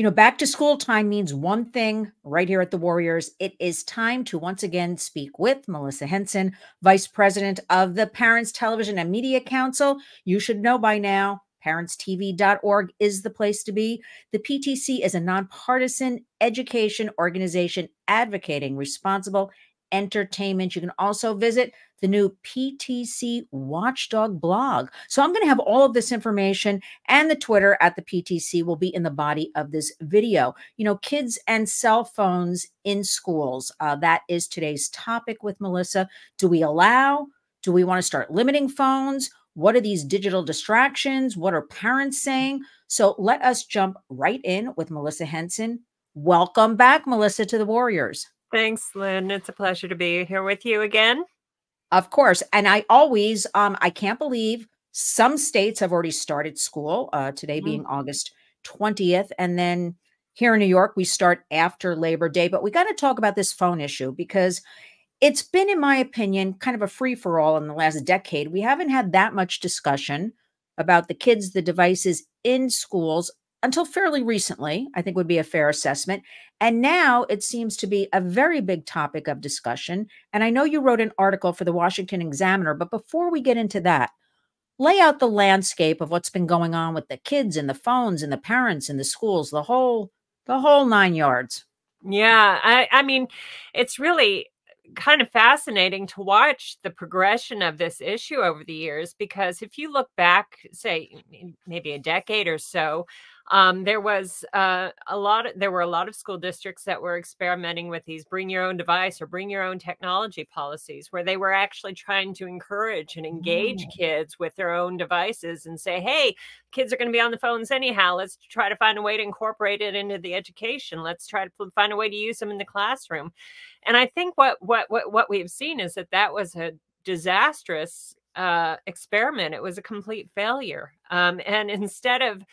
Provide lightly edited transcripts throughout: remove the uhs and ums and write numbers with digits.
Back to school time means one thing right here at the Warriors. It is time to once again speak with Melissa Henson, Vice President of the Parents Television and Media Council. You should know by now, parentstv.org is the place to be. The PTC is a nonpartisan education organization advocating responsible entertainment. You can also visit the new PTC Watchdog blog. So I'm going to have all of this information, and the Twitter at the PTC will be in the body of this video. Kids and cell phones in schools. That is today's topic with Melissa. Do we allow? Do we want to start limiting phones? What are these digital distractions? What are parents saying? So let us jump right in with Melissa Henson. Welcome back, Melissa, to the Warriors. Thanks, Lynn. It's a pleasure to be here with you again. Of course. And I always, I can't believe some states have already started school, today being August 20th. And then here in New York, we start after Labor Day. But we got to talk about this phone issue because it's been, in my opinion, kind of a free-for-all in the last decade. We haven't had that much discussion about the kids, the devices in schools until fairly recently, I think would be a fair assessment. And now it seems to be a very big topic of discussion. And I know you wrote an article for the Washington Examiner, but before we get into that, lay out the landscape of what's been going on with the kids and the phones and the parents and the schools, the whole 9 yards. Yeah, I mean, it's really kind of fascinating to watch the progression of this issue over the years, because if you look back, say, maybe a decade or so, there were a lot of school districts that were experimenting with these bring your own device or bring your own technology policies, where they were actually trying to encourage and engage kids with their own devices and say, hey, kids are going to be on the phones anyhow. Let's try to find a way to incorporate it into the education. Let's try to find a way to use them in the classroom. And I think what we've seen is that was a disastrous experiment. It was a complete failure. And instead of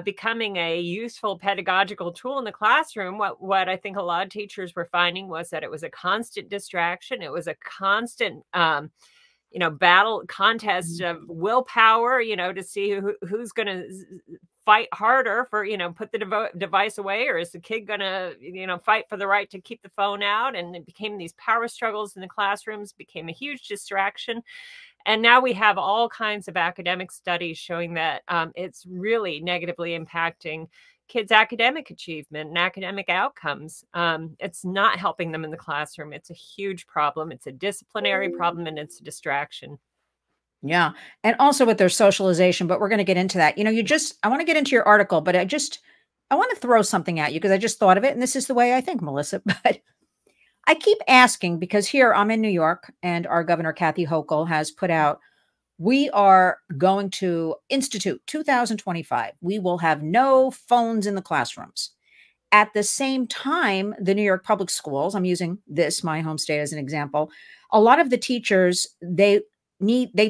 becoming a useful pedagogical tool in the classroom, what I think a lot of teachers were finding was that it was a constant distraction. It was a constant, battle contest of willpower, to see who's going to fight harder for, put the device away, or is the kid going to, fight for the right to keep the phone out? And it became these power struggles in the classrooms, became a huge distraction. And now we have all kinds of academic studies showing that it's really negatively impacting kids' academic achievement and academic outcomes. It's not helping them in the classroom. It's a huge problem. It's a disciplinary problem, and it's a distraction. Yeah. And also with their socialization, but we're going to get into that. I want to get into your article, but I want to throw something at you because I just thought of it. And this is the way I think, Melissa, but I keep asking because here I'm in New York, and our governor, Kathy Hochul, has put out, we are going to institute 2025. We will have no phones in the classrooms. At the same time, the New York public schools, I'm using my home state as an example, a lot of the teachers, they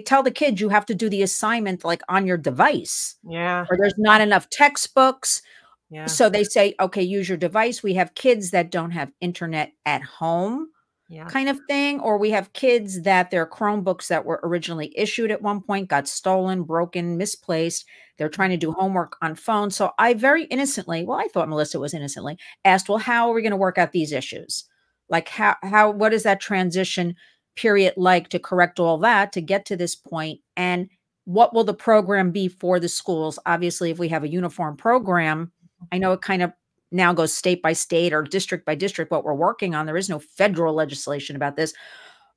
tell the kids you have to do the assignment like on your device. Yeah. Or there's not enough textbooks. Yeah. So they say, okay, use your device. We have kids that don't have internet at home, kind of thing. Or we have kids that their Chromebooks that were originally issued at one point got stolen, broken, misplaced. They're trying to do homework on phones. So I very innocently, I thought Melissa was innocently, asked, well, how are we going to work out these issues? Like what is that transition period like to correct all that to get to this point? And what will the program be for the schools? Obviously, if we have a uniform program, I know it kind of now goes state by state or district by district, what we're working on. There is no federal legislation about this.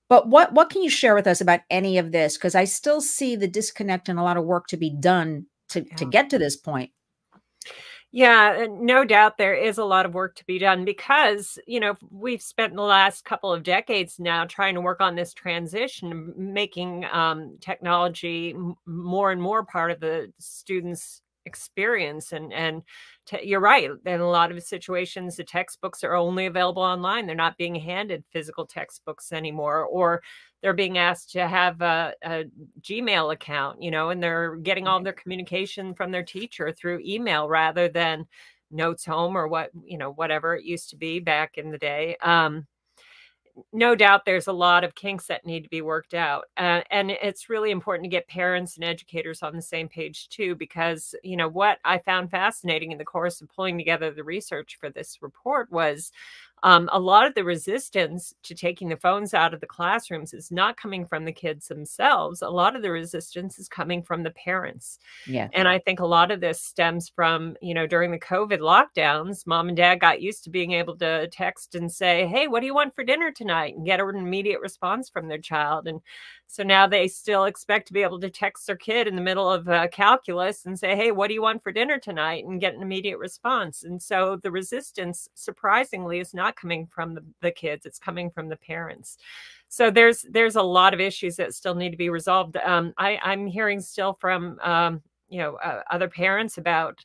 But what can you share with us about any of this? Because I still see the disconnect and a lot of work to be done to get to this point. Yeah, no doubt there is a lot of work to be done because, we've spent the last couple of decades now trying to work on this transition, making technology more and more part of the students' experience. And you're right. In a lot of situations, the textbooks are only available online. They're not being handed physical textbooks anymore, or they're being asked to have a Gmail account, and they're getting all their communication from their teacher through email rather than notes home or whatever it used to be back in the day. no doubt there's a lot of kinks that need to be worked out. And it's really important to get parents and educators on the same page too, because, you know, what I found fascinating in the course of pulling together the research for this report was a lot of the resistance to taking the phones out of the classrooms is not coming from the kids themselves. A lot of the resistance is coming from the parents. Yeah. And I think a lot of this stems from, you know, during the COVID lockdowns, mom and dad got used to being able to text and say, hey, what do you want for dinner tonight? And get an immediate response from their child. And so now they still expect to be able to text their kid in the middle of calculus and say, hey, what do you want for dinner tonight? And get an immediate response. And so the resistance, surprisingly, is not coming from the kids. It's coming from the parents. So there's a lot of issues that still need to be resolved. I'm hearing still from other parents about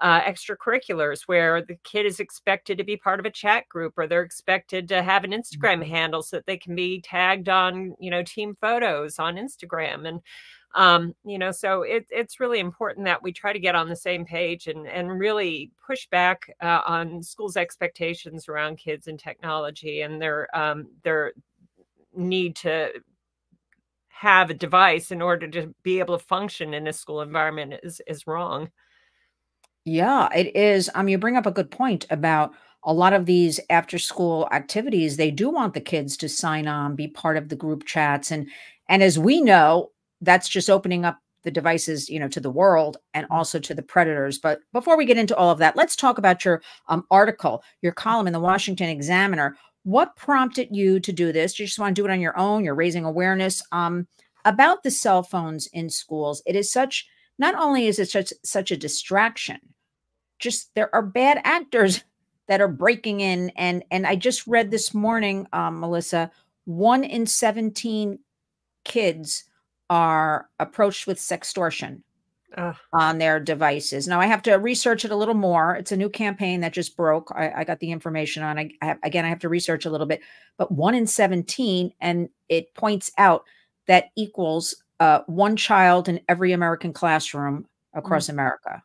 extracurriculars where the kid is expected to be part of a chat group, or they're expected to have an Instagram handle so that they can be tagged on, you know, team photos on Instagram. And, so it's really important that we try to get on the same page and really push back on schools' expectations around kids and technology, and their need to have a device in order to be able to function in a school environment is wrong. Yeah, it is. You bring up a good point about a lot of these after school activities. They do want the kids to sign on, be part of the group chats. And as we know, that's just opening up the devices, you know, to the world and also to the predators. But before we get into all of that, let's talk about your article, your column in the Washington Examiner. What prompted you to do this? Do you just want to do it on your own? You're raising awareness about the cell phones in schools. It is such, not only is it such a distraction, just there are bad actors that are breaking in. And I just read this morning, Melissa, 1 in 17 kids are approached with sextortion on their devices. Now I have to research it a little more. It's a new campaign that just broke. I got the information on. I have to research a little bit, but 1 in 17, and it points out that equals one child in every American classroom across America.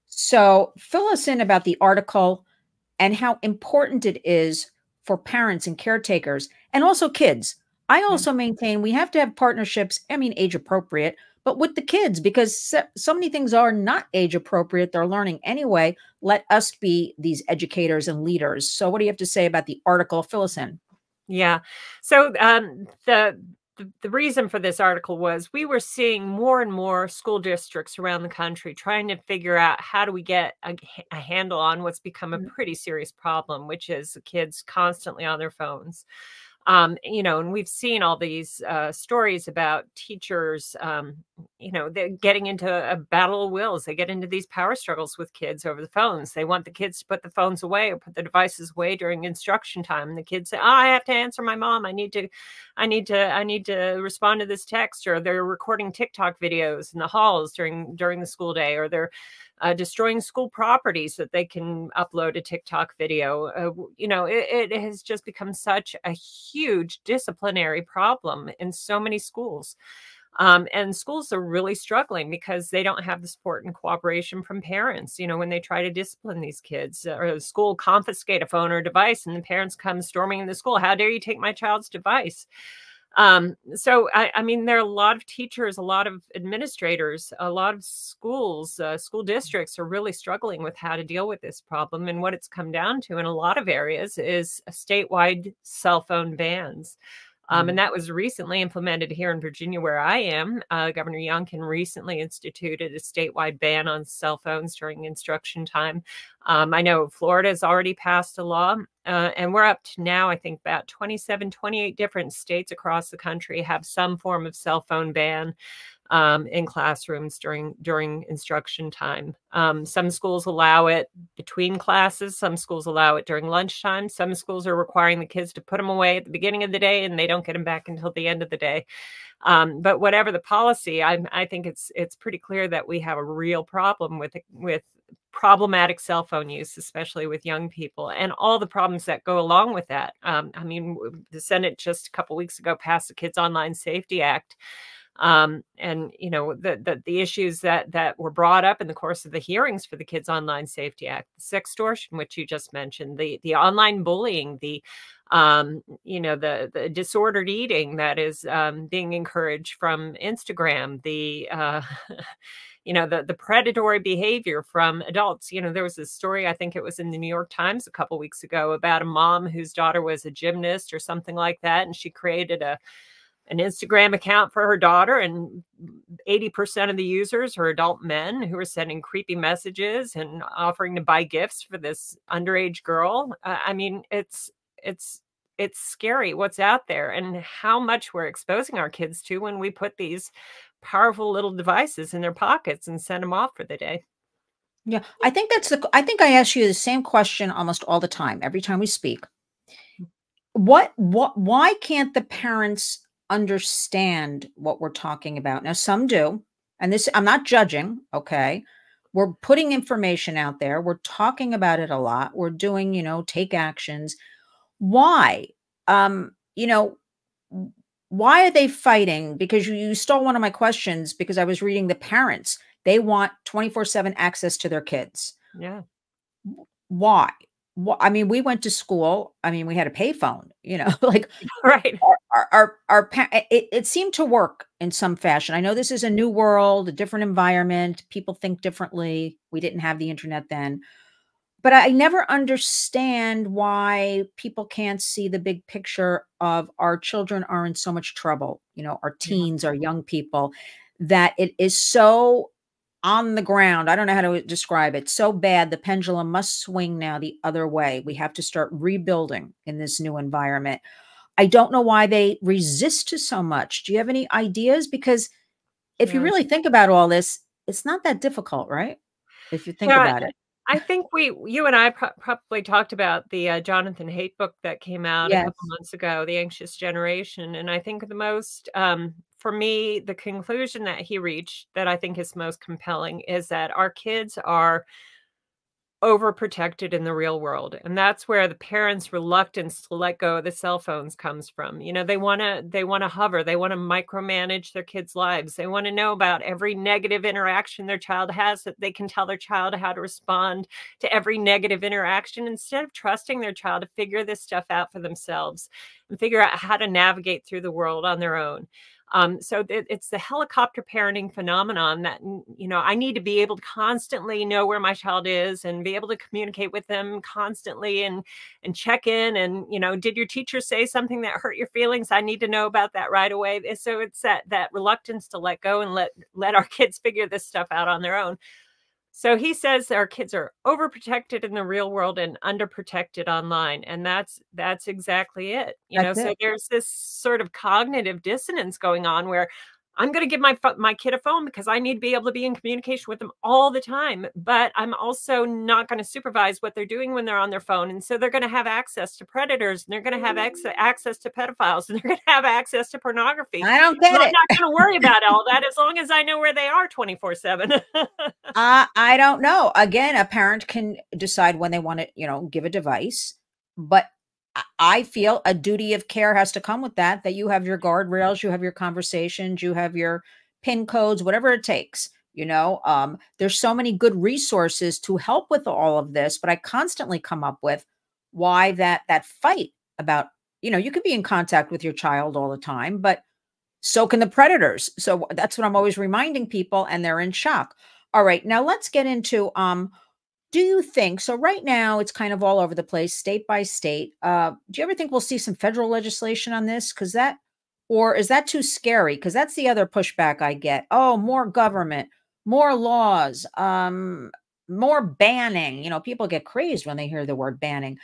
So fill us in about the article and how important it is for parents and caretakers and also kids. I also maintain we have to have partnerships, age appropriate, but with the kids, because so many things are not age appropriate. They're learning anyway. Let us be these educators and leaders. So what do you have to say about the article? Fill us in. Yeah. So the reason for this article was we were seeing more and more school districts around the country trying to figure out how do we get a handle on what's become a pretty serious problem, which is kids constantly on their phones. And we've seen all these stories about teachers, they're getting into a battle of wills. They get into these power struggles with kids over the phones. They want the kids to put the phones away or put the devices away during instruction time. And the kids say, "Oh, I have to answer my mom. I need to respond to this text." Or they're recording TikTok videos in the halls during the school day, or they're destroying school property so that they can upload a TikTok video. It has just become such a huge disciplinary problem in so many schools. And schools are really struggling because they don't have the support and cooperation from parents. When they try to discipline these kids, or the school confiscate a phone or device and the parents come storming in the school. "How dare you take my child's device?" So there are a lot of teachers, a lot of administrators, a lot of schools, school districts are really struggling with how to deal with this problem. And what it's come down to in a lot of areas is a statewide cell phone bans. And that was recently implemented here in Virginia, where I am. Governor Youngkin recently instituted a statewide ban on cell phones during instruction time. I know Florida has already passed a law, and we're up to now, I think, about 27, 28 different states across the country have some form of cell phone ban in classrooms during instruction time. Some schools allow it between classes. Some schools allow it during lunchtime. Some schools are requiring the kids to put them away at the beginning of the day, and they don't get them back until the end of the day. But whatever the policy, I think it's pretty clear that we have a real problem with problematic cell phone use, especially with young people, and all the problems that go along with that. The Senate just a couple weeks ago passed the Kids Online Safety Act, And the issues that were brought up in the course of the hearings for the Kids Online Safety Act, the sextortion, which you just mentioned, the online bullying, the disordered eating that is being encouraged from Instagram, the predatory behavior from adults. There was this story, I think it was in the New York Times a couple weeks ago, about a mom whose daughter was a gymnast or something like that, and she created an Instagram account for her daughter, and 80% of the users are adult men who are sending creepy messages and offering to buy gifts for this underage girl. I mean, it's scary what's out there and how much we're exposing our kids to when we put these powerful little devices in their pockets and send them off for the day. Yeah, I think I think I ask you the same question almost all the time, every time we speak. Why can't the parents understand what we're talking about? Now, some do, and this, I'm not judging, okay? We're putting information out there. We're talking about it a lot. We're doing, take actions. Why? Um, you know, why are they fighting? Because you stole one of my questions, because I was reading the parents. They want 24/7 access to their kids. Yeah. Why? I mean, we went to school. I mean, we had a payphone, like Right. it seemed to work in some fashion. I know this is a new world, a different environment. People think differently. We didn't have the internet then. But I never understand why people can't see the big picture of our children are in so much trouble, our Yeah. teens, our young people, that it is so on the ground. I don't know how to describe it. So bad. The pendulum must swing now the other way. We have to start rebuilding in this new environment. I don't know why they resist to so much. Do you have any ideas? Because if you Yeah. really think about all this, it's not that difficult, right? If you think Yeah. about it. I think you and I probably talked about the Jonathan Haidt book that came out a Yes. couple months ago, The Anxious Generation. And I think the most, for me, the conclusion that he reached that I think is most compelling is that our kids are overprotected in the real world. And that's where the parents' reluctance to let go of the cell phones comes from. They want to hover, they want to micromanage their kids' lives. They want to know about every negative interaction their child has, that they can tell their child how to respond to every negative interaction, instead of trusting their child to figure this stuff out for themselves and figure out how to navigate through the world on their own. So it's the helicopter parenting phenomenon that, I need to be able to constantly know where my child is and be able to communicate with them constantly and check in. And, did your teacher say something that hurt your feelings? I need to know about that right away. So it's that reluctance to let go and let our kids figure this stuff out on their own. So he says our kids are overprotected in the real world and underprotected online. And that's exactly it. That's So it. there's this sort of cognitive dissonance going on where I'm going to give my kid a phone because I need to be able to be in communication with them all the time. But I'm also not going to supervise what they're doing when they're on their phone. And so they're going to have access to predators, and they're going to have access to pedophiles, and they're going to have access to pornography. I don't get I'm it. not going to worry about all that as long as I know where they are 24/7. I don't know. Again, a parent can decide when they want to, give a device, but I feel a duty of care has to come with that you have your guardrails, you have your conversations, you have your PIN codes, whatever it takes. There's so many good resources to help with all of this, but I constantly come up with why that fight about, you can be in contact with your child all the time, but so can the predators. So that's what I'm always reminding people, and they're in shock. All right, now let's get into do you think, so right now it's kind of all over the place, state by state. Do you ever think we'll see some federal legislation on this? Or is that too scary? Because that's the other pushback I get. Oh, more government, more laws, more banning. People get crazed when they hear the word banning.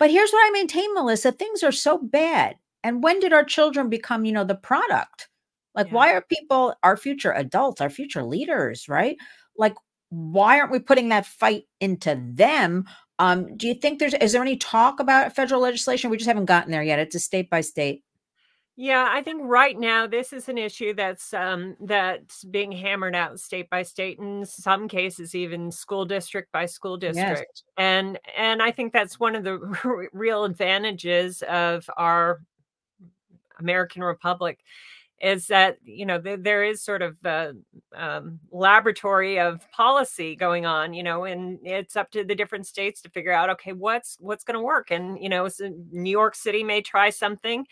But here's what I maintain, Melissa, things are so bad. And when did our children become, the product? Like, Yeah. why are people, our future adults, our future leaders, right? Like, why aren't we putting that fight into them? Do you think is there any talk about federal legislation? We just haven't gotten there yet. It's a state by state. Yeah, I think right now this is an issue that's being hammered out state by state, in some cases even school district by school Yes. district. And I think that's one of the real advantages of our American Republic, is that, you know, there is sort of the laboratory of policy going on, you know, and it's up to the different states to figure out, okay, what's going to work. And, you know, so New York City may try something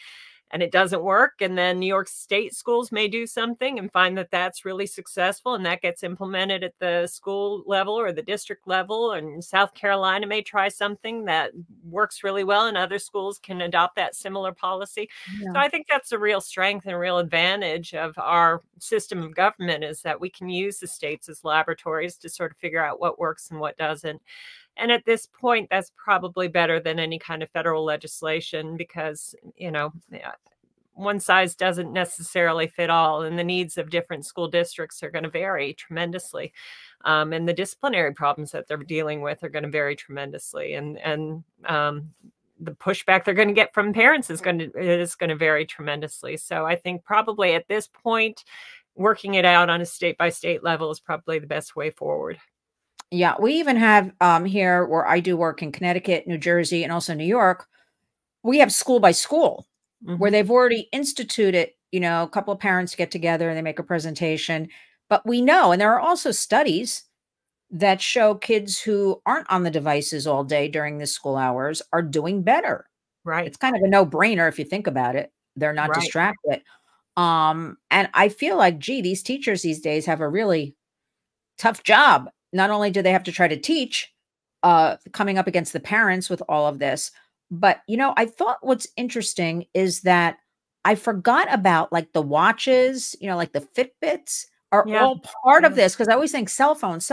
and it doesn't work. And then New York State schools may do something and find that that's really successful, and that gets implemented at the school level or the district level. And South Carolina may try something that works really well, and other schools can adopt that similar policy. Yeah. So I think that's a real strength and a real advantage of our system of government, is that we can use the states as laboratories to sort of figure out what works and what doesn't. And at this point, that's probably better than any kind of federal legislation, because, you know, one size doesn't necessarily fit all, and the needs of different school districts are going to vary tremendously. And the disciplinary problems that they're dealing with are going to vary tremendously. And the pushback they're going to get from parents is going to vary tremendously. So I think probably at this point, working it out on a state by state level is probably the best way forward. Yeah, we even have here where I do work in Connecticut, New Jersey, and also New York, we have school by school where they've already instituted, you know, a couple of parents get together and they make a presentation. But we know, and there are also studies that show kids who aren't on the devices all day during the school hours are doing better. Right. It's kind of a no-brainer if you think about it. They're not Right. distracted. And I feel like, gee, these teachers these days have a really tough job. Not only do they have to try to teach, coming up against the parents with all of this, but, you know, I thought what's interesting is that I forgot about like the watches, you know, like the Fitbits are Yeah. all part of this, because I always think cell phones.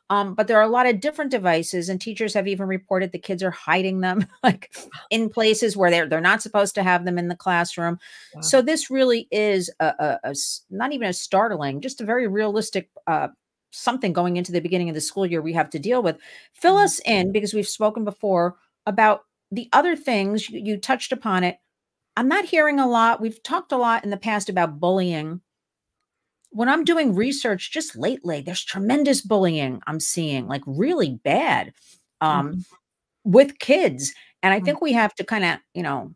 But there are a lot of different devices, and teachers have even reported the kids are hiding them like in places where they're not supposed to have them in the classroom. Yeah. So this really is not even a startling, just a very realistic something going into the beginning of the school year we have to deal with. Fill us in, because we've spoken before about the other things. You touched upon it. I'm not hearing a lot. We've talked a lot in the past about bullying. When I'm doing research just lately, there's tremendous bullying I'm seeing, like really bad with kids. And I think we have to kind of, you know,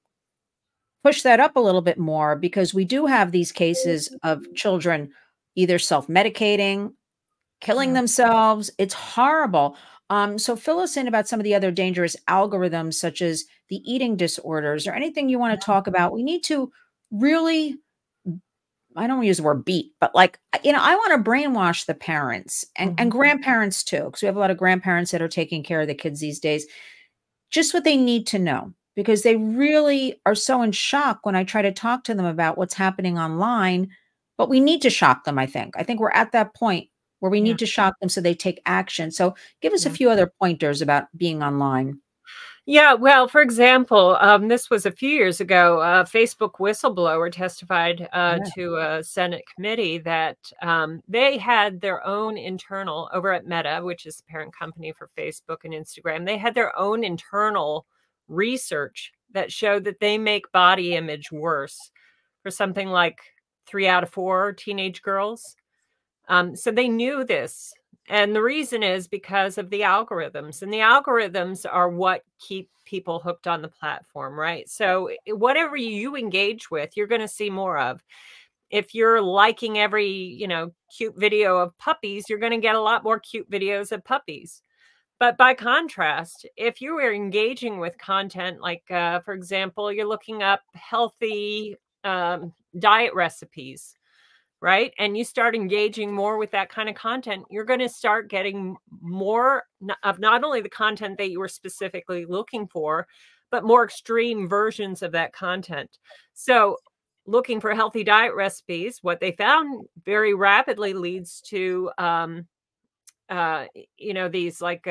push that up a little bit more, because we do have these cases of children either self-medicating, killing themselves. It's horrible. So fill us in about some of the other dangerous algorithms, such as the eating disorders, or anything you want to talk about. We need to really, I don't want to use the word beat, but like, you know, I want to brainwash the parents and grandparents too, because we have a lot of grandparents that are taking care of the kids these days. Just what they need to know, because they really are so in shock when I try to talk to them about what's happening online. But we need to shock them, I think. I think we're at that point where we need to shock them so they take action. So give us a few other pointers about being online. Yeah, well, for example, this was a few years ago. A Facebook whistleblower testified to a Senate committee that they had their own internal, over at Meta, which is the parent company for Facebook and Instagram, they had their own internal research that showed that they make body image worse for something like 3 out of 4 teenage girls. So they knew this. And the reason is because of the algorithms, and the algorithms are what keep people hooked on the platform, right? So whatever you engage with, you're going to see more of. If you're liking every, you know, cute video of puppies, you're going to get a lot more cute videos of puppies. But by contrast, if you are engaging with content, like, for example, you're looking up healthy diet recipes, right? And you start engaging more with that kind of content, you're going to start getting more of not only the content that you were specifically looking for, but more extreme versions of that content. So looking for healthy diet recipes, what they found very rapidly leads to, you know, these like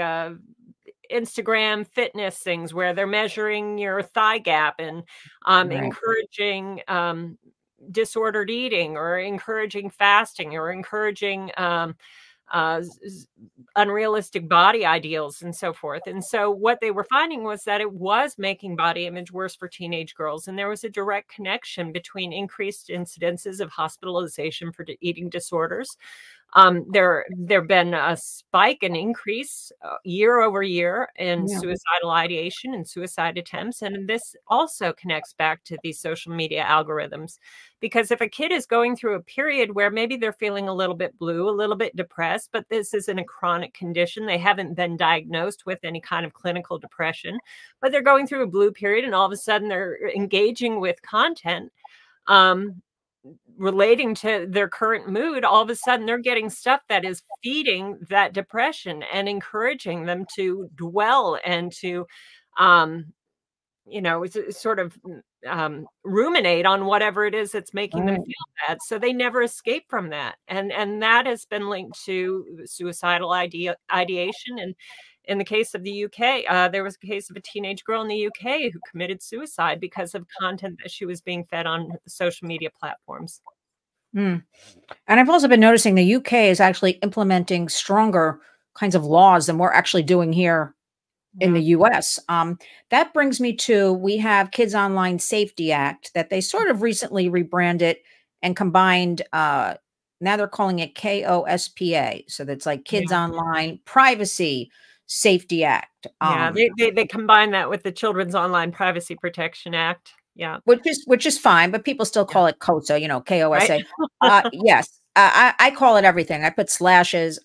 Instagram fitness things where they're measuring your thigh gap and encouraging disordered eating, or encouraging fasting, or encouraging unrealistic body ideals and so forth. And so what they were finding was that it was making body image worse for teenage girls. And there was a direct connection between increased incidences of hospitalization for eating disorders, There've been a spike, an increase year over year in suicidal ideation and suicide attempts. And this also connects back to these social media algorithms, because if a kid is going through a period where maybe they're feeling a little bit blue, a little bit depressed, but this isn't a chronic condition, they haven't been diagnosed with any kind of clinical depression, but they're going through a blue period, and all of a sudden they're engaging with content relating to their current mood, all of a sudden they're getting stuff that is feeding that depression and encouraging them to dwell and to, sort of ruminate on whatever it is that's making them feel bad. So they never escape from that. And that has been linked to suicidal ideation. And in the case of the UK, there was a case of a teenage girl in the UK who committed suicide because of content that she was being fed on social media platforms. And I've also been noticing the UK is actually implementing stronger kinds of laws than we're actually doing here in the US. That brings me to, we have Kids Online Safety Act that they sort of recently rebranded and combined. Now they're calling it KOSPA. So that's like Kids Online Privacy Safety Act. They combine that with the Children's Online Privacy Protection Act. Yeah, which is fine, but people still call it KOSA, KOSA. Right? Yes, I call it everything. I put slashes.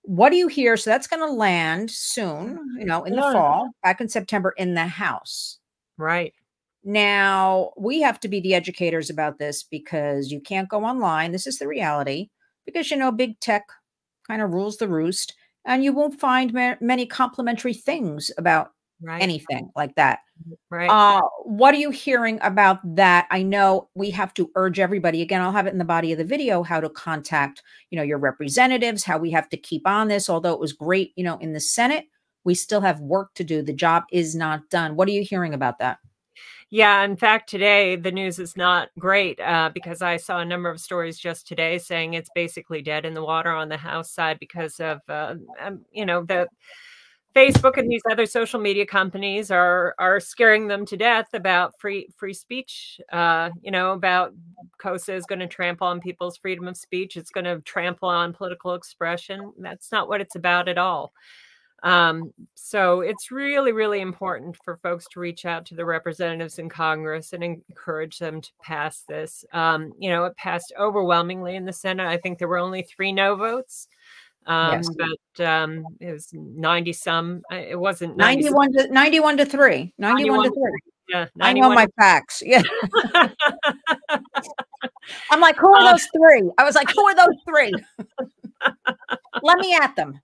What do you hear? So that's going to land soon, in the fall, back in September, in the House. Right. Now, we have to be the educators about this, because you can't go online. This is the reality, because, big tech kind of rules the roost, and you won't find many complimentary things about anything like that. Right. What are you hearing about that? I know we have to urge everybody, again, I'll have it in the body of the video, how to contact, your representatives, how we have to keep on this. Although it was great, in the Senate, we still have work to do. The job is not done. What are you hearing about that? Yeah, in fact, today the news is not great, because I saw a number of stories just today saying it's basically dead in the water on the House side because of, the Facebook and these other social media companies are scaring them to death about free speech. About KOSA is going to trample on people's freedom of speech. It's going to trample on political expression. That's not what it's about at all. So it's really, really important for folks to reach out to the representatives in Congress and encourage them to pass this. It passed overwhelmingly in the Senate. I think there were only 3 no votes. Yes. But it was 90 some. It wasn't 91 to 3. 91 to 3. Yeah, I know my facts. Yeah. I'm like, who are those 3? I was like, who are those 3? Let me at them.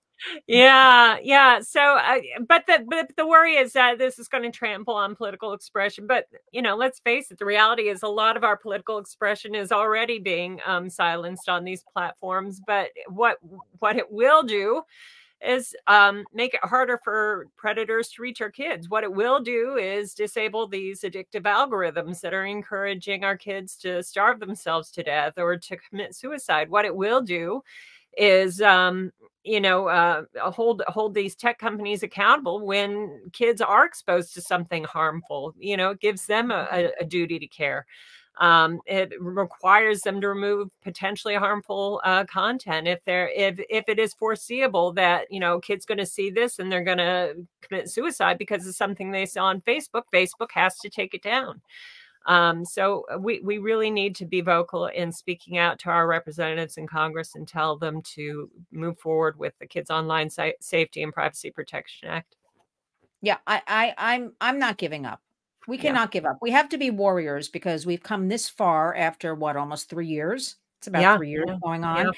Yeah. So, but the worry is that this is going to trample on political expression. But let's face it, the reality is a lot of our political expression is already being silenced on these platforms. But what it will do is make it harder for predators to reach our kids. What it will do is disable these addictive algorithms that are encouraging our kids to starve themselves to death or to commit suicide. What it will do is hold these tech companies accountable when kids are exposed to something harmful. It gives them a duty to care. It requires them to remove potentially harmful content if it is foreseeable that kid's going to see this and they're going to commit suicide because of something they saw on Facebook. Facebook has to take it down. So we really need to be vocal in speaking out to our representatives in Congress and tell them to move forward with the Kids Online Safety and Privacy Protection Act. Yeah, I'm not giving up. We cannot give up. We have to be warriors, because we've come this far after almost 3 years. It's about 3 years going on,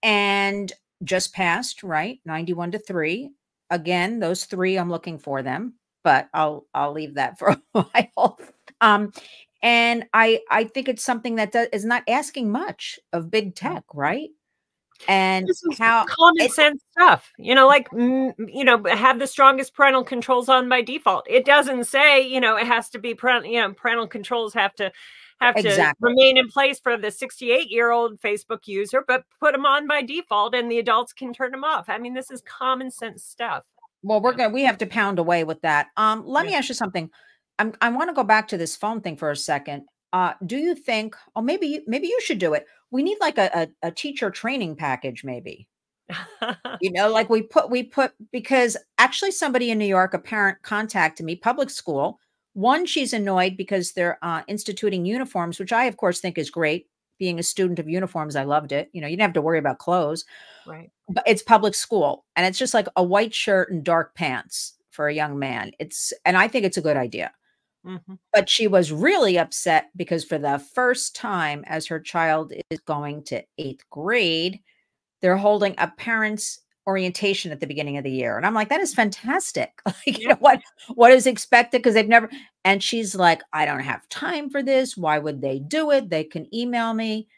and just passed, right? 91 to 3. Again, those 3, I'm looking for them, but I'll leave that for a while. And I think it's something that is not asking much of big tech, right? And this is how common sense stuff, have the strongest parental controls on by default. It doesn't say, it has to be parental controls have to remain in place for the 68-year-old Facebook user, but put them on by default and the adults can turn them off. I mean, this is common sense stuff. Well, we have to pound away with that. Let me ask you something. I want to go back to this phone thing for a second. Do you think, oh, maybe you should do it. We need like a teacher training package, maybe. Like we put because actually somebody in New York, a parent contacted me, public school. One, she's annoyed because they're instituting uniforms, which I, of course, think is great. Being a student of uniforms, I loved it. You didn't have to worry about clothes, Right. but it's public school and it's just like a white shirt and dark pants for a young man. And I think it's a good idea. Mhm. But she was really upset because for the first time as her child is going to 8th grade, they're holding a parents' orientation at the beginning of the year. And I'm like, that is fantastic. Like, Yeah. what is expected? Because they've never, and she's like, I don't have time for this. Why would they do it? They can email me.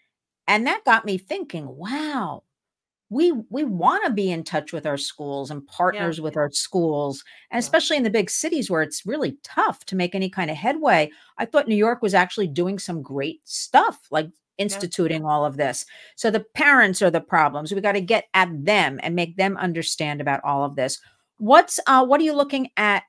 And that got me thinking, wow, we want to be in touch with our schools and Yeah. partners with our schools, and Yeah. especially in the big cities where it's really tough to make any kind of headway. I thought New York was actually doing some great stuff, like Yeah. instituting all of this. So the parents are the problems. We got to get at them and make them understand about all of this. What are you looking at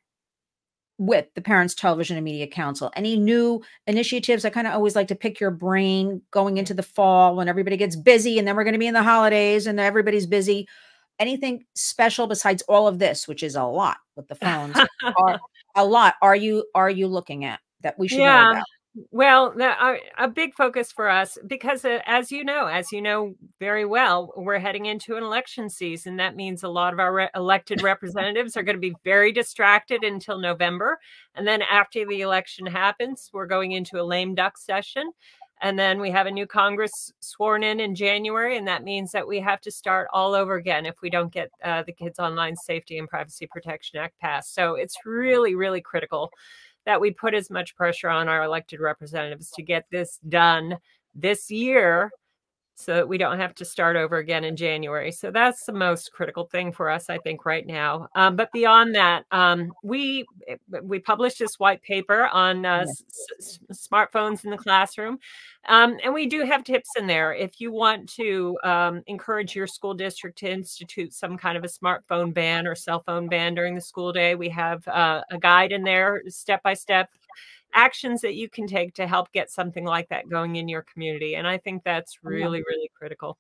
with the Parents Television and Media Council? Any new initiatives? I kind of always like to pick your brain going into the fall when everybody gets busy, and then we're going to be in the holidays and everybody's busy. Anything special besides all of this, which is a lot with the phones, are a lot. Are you looking at that we should know Yeah. about? Well, a big focus for us, because as you know very well, we're heading into an election season. That means a lot of our elected representatives are going to be very distracted until November. And then after the election happens, we're going into a lame duck session. And then we have a new Congress sworn in January. And that means that we have to start all over again if we don't get the Kids Online Safety and Privacy Protection Act passed. So it's really, really critical that we put as much pressure on our elected representatives to get this done this year so that we don't have to start over again in January. So that's the most critical thing for us, I think, right now. But beyond that, we published this white paper on smartphones in the classroom. And we do have tips in there. If you want to encourage your school district to institute some kind of a smartphone ban or cell phone ban during the school day, we have a guide in there, step-by-step actions that you can take to help get something like that going in your community. And I think that's really, really critical.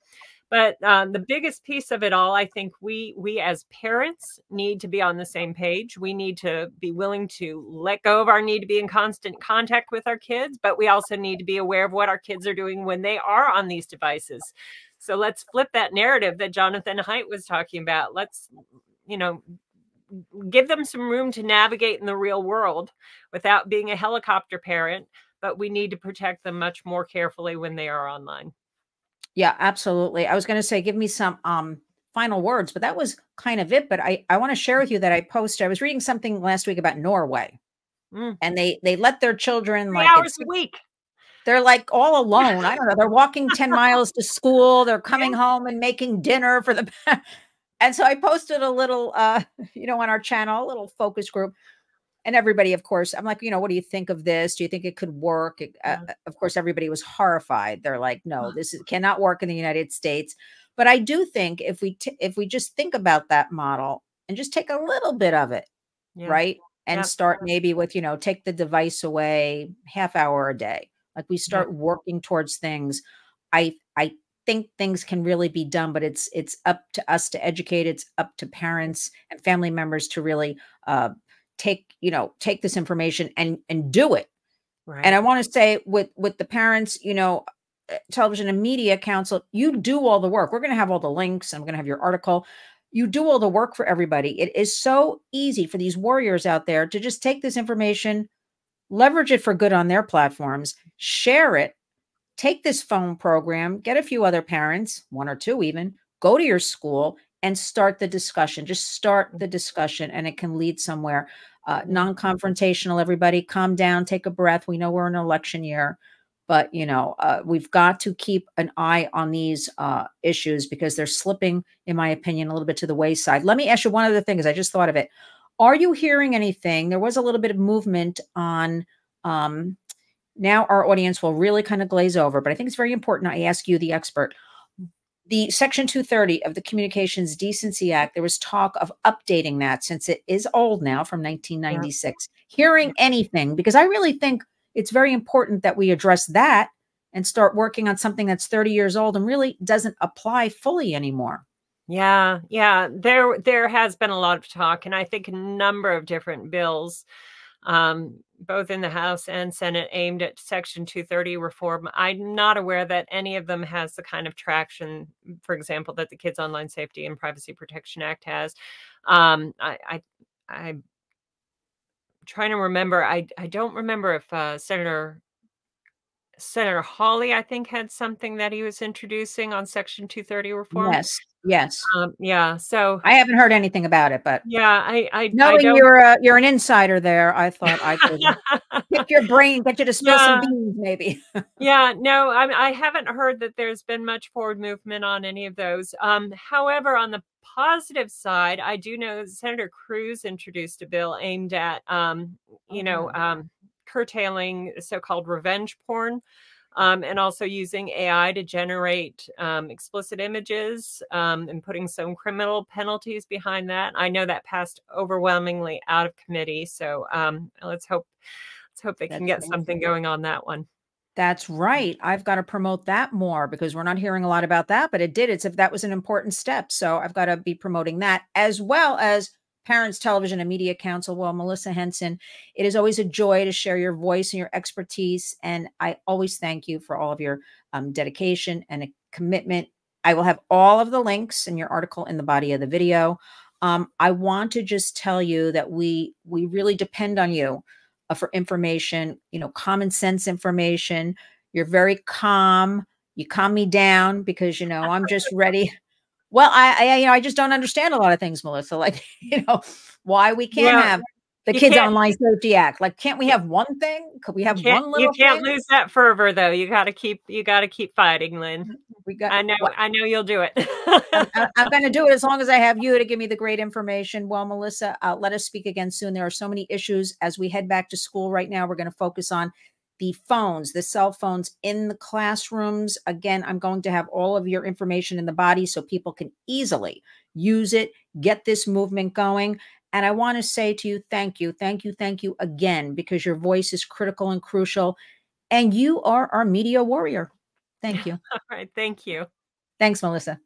But the biggest piece of it all, I think we as parents need to be on the same page. We need to be willing to let go of our need to be in constant contact with our kids, but we also need to be aware of what our kids are doing when they are on these devices. So let's flip that narrative that Jonathan Haidt was talking about. Let's, give them some room to navigate in the real world without being a helicopter parent, but we need to protect them much more carefully when they are online. Yeah, absolutely. I was going to say, give me some final words, but that was kind of it. But I want to share with you that I was reading something last week about Norway, and they let their children 3 hours a week. They're like all alone. I don't know. They're walking 10 miles to school. They're coming home and making dinner for the And so I posted a little, on our channel, a little focus group, and everybody, of course, I'm like, what do you think of this? Do you think it could work? Of course, everybody was horrified. They're like, no, cannot work in the United States. But I do think if we just think about that model and just take a little bit of it, right? And start maybe with, take the device away half hour a day. Like we start working towards things. I think things can really be done, but it's up to us to educate. It's up to parents and family members to really take this information and do it. Right. And I want to say with the Parents, Television and Media Council, you do all the work. We're going to have all the links. I'm going to have your article. You do all the work for everybody. It is so easy for these warriors out there to just take this information, leverage it for good on their platforms, share it. Take this phone program, get a few other parents, one or two even, go to your school and start the discussion. Just start the discussion and it can lead somewhere. Non-confrontational, everybody calm down, take a breath. We know we're in an election year, but we've got to keep an eye on these issues because they're slipping, in my opinion, a little bit to the wayside. Let me ask you one other thing, because I just thought of it. Are you hearing anything? There was a little bit of movement on now our audience will really kind of glaze over, but I think it's very important I ask you, the expert. The Section 230 of the Communications Decency Act, there was talk of updating that since it is old now, from 1996. Hearing anything, because I really think it's very important that we address that and start working on something that's 30 years old and really doesn't apply fully anymore. Yeah, yeah. There has been a lot of talk, and I think a number of different bills, both in the House and Senate, aimed at Section 230 reform. I'm not aware that any of them has the kind of traction, for example, that the Kids Online Safety and Privacy Protection Act has. I'm trying to remember. I don't remember if Senator Hawley, I think, had something that he was introducing on Section 230 reform. Yes, yes. Yeah, so I haven't heard anything about it, but yeah, I knowing don't. you're an insider there, I thought I could pick your brain, get you to spill some Yeah, beans, maybe. yeah, no, I haven't heard that there's been much forward movement on any of those. However, on the positive side, I do know that Senator Cruz introduced a bill aimed at, curtailing so-called revenge porn. And also using AI to generate explicit images and putting some criminal penalties behind that. I know that passed overwhelmingly out of committee, so let's hope they can get something going on that one. That's right. I've got to promote that more because we're not hearing a lot about that, but it did. It's if that was an important step. So I've got to be promoting that as well as Parents Television and Media Council. Well, Melissa Henson, it is always a joy to share your voice and your expertise. And I always thank you for all of your dedication and a commitment. I will have all of the links in your article in the body of the video. I want to just tell you that we really depend on you for information, common sense information. You're very calm. You calm me down because, I'm just ready. Well, I just don't understand a lot of things, Melissa, like, why we can't have the Kids Online Safety Act. Like, can't we have one thing? Could we have one little thing? You can't thing? lose that fervor, though. You got to keep fighting, Lynn. I know you'll do it. I'm going to do it as long as I have you to give me the great information. Well, Melissa, let us speak again soon. There are so many issues as we head back to school right now. We're going to focus on the phones, the cell phones in the classrooms. Again, I'm going to have all of your information in the body so people can easily use it, get this movement going. And I want to say to you, thank you, thank you, thank you again, because your voice is critical and crucial. And you are our media warrior. Thank you. All right. Thank you. Thanks, Melissa.